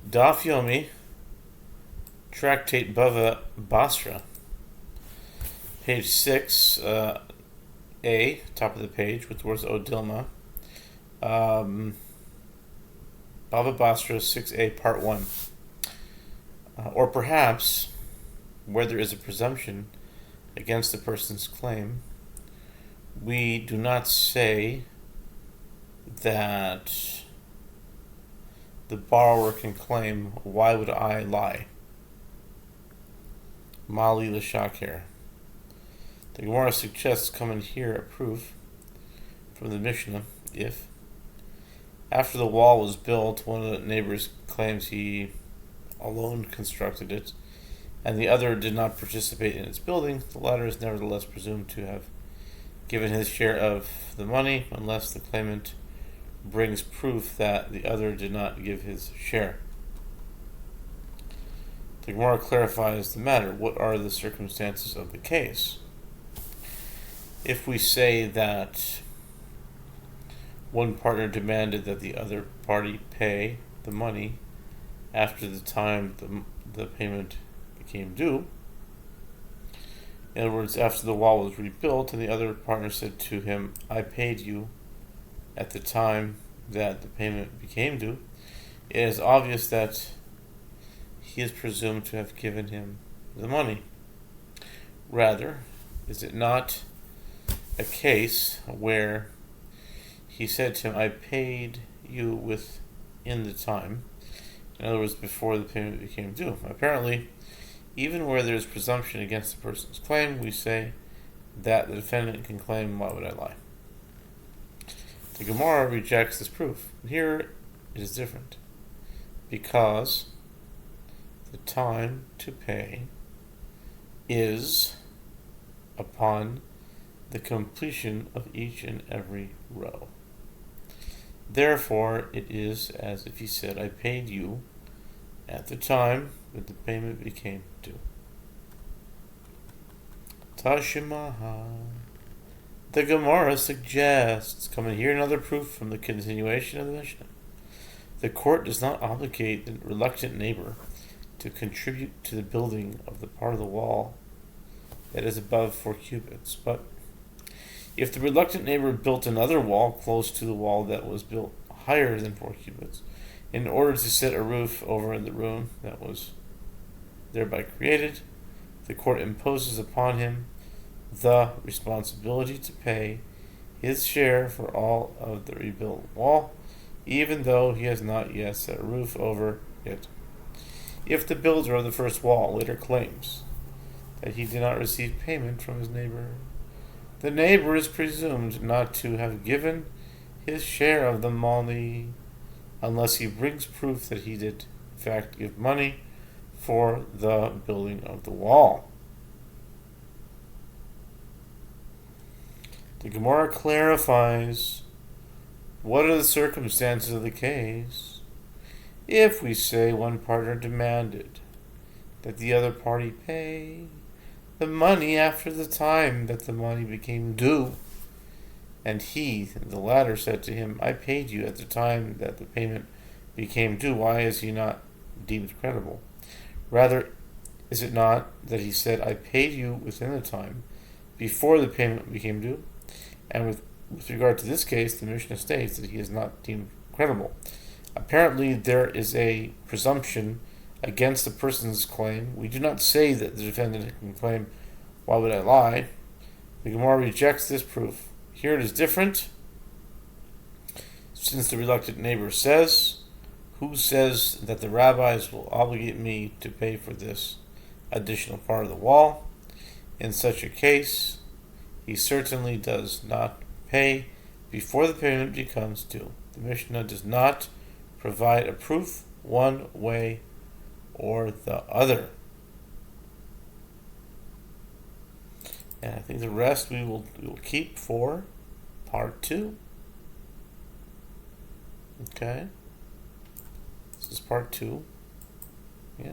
Daf Yomi, Tractate Bava Batra, page 6, A, top of the page, with the words Odilma. Bava Batra 6A, part 1. Or perhaps, where there is a presumption against the person's claim, we do not say that the borrower can claim, why would I lie? Mali l'shakir. The Gemara suggests coming here a proof from the Mishnah if, after the wall was built, one of the neighbors claims he alone constructed it, and the other did not participate in its building, the latter is nevertheless presumed to have given his share of the money, unless the claimant brings proof that the other did not give his share. The Gemara clarifies the matter. What are the circumstances of the case? If we say that one partner demanded that the other party pay the money after the time the payment became due, in other words, after the wall was rebuilt, and the other partner said to him, I paid you at the time that the payment became due, it is obvious that he is presumed to have given him the money. Rather, is it not a case where he said to him, I paid you within the time, in other words, before the payment became due? Apparently, even where there is presumption against the person's claim, we say that the defendant can claim, why would I lie? The Gemara rejects this proof. Here it is different, because the time to pay is upon the completion of each and every row. Therefore, it is as if he said, I paid you at the time that the payment became due. Tashimaha. The Gemara suggests, coming here, another proof from the continuation of the Mishnah. The court does not obligate the reluctant neighbor to contribute to the building of the part of the wall that is above 4 cubits. But if the reluctant neighbor built another wall close to the wall that was built higher than 4 cubits, in order to set a roof over the room that was thereby created, the court imposes upon him the responsibility to pay his share for all of the rebuilt wall, even though he has not yet set a roof over it. If the builder of the first wall later claims that he did not receive payment from his neighbor, the neighbor is presumed not to have given his share of the money, unless he brings proof that he did in fact give money for the building of the wall. The Gemara clarifies, what are the circumstances of the case if we say one partner demanded that the other party pay the money after the time that the money became due, and he, the latter, said to him, I paid you at the time that the payment became due? Why is he not deemed credible? Rather, is it not that he said, I paid you within the time before the payment became due? And with regard to this case, the Mishnah states that he is not deemed credible. Apparently, there is a presumption against the person's claim. We do not say that the defendant can claim, why would I lie? The Gemara rejects this proof. Here it is different, since the reluctant neighbor says, who says that the rabbis will obligate me to pay for this additional part of the wall? In such a case, he certainly does not pay before the payment becomes due. The Mishnah does not provide a proof one way or the other. And I think the rest we will keep for part 2. Okay. This is part 2. Yeah.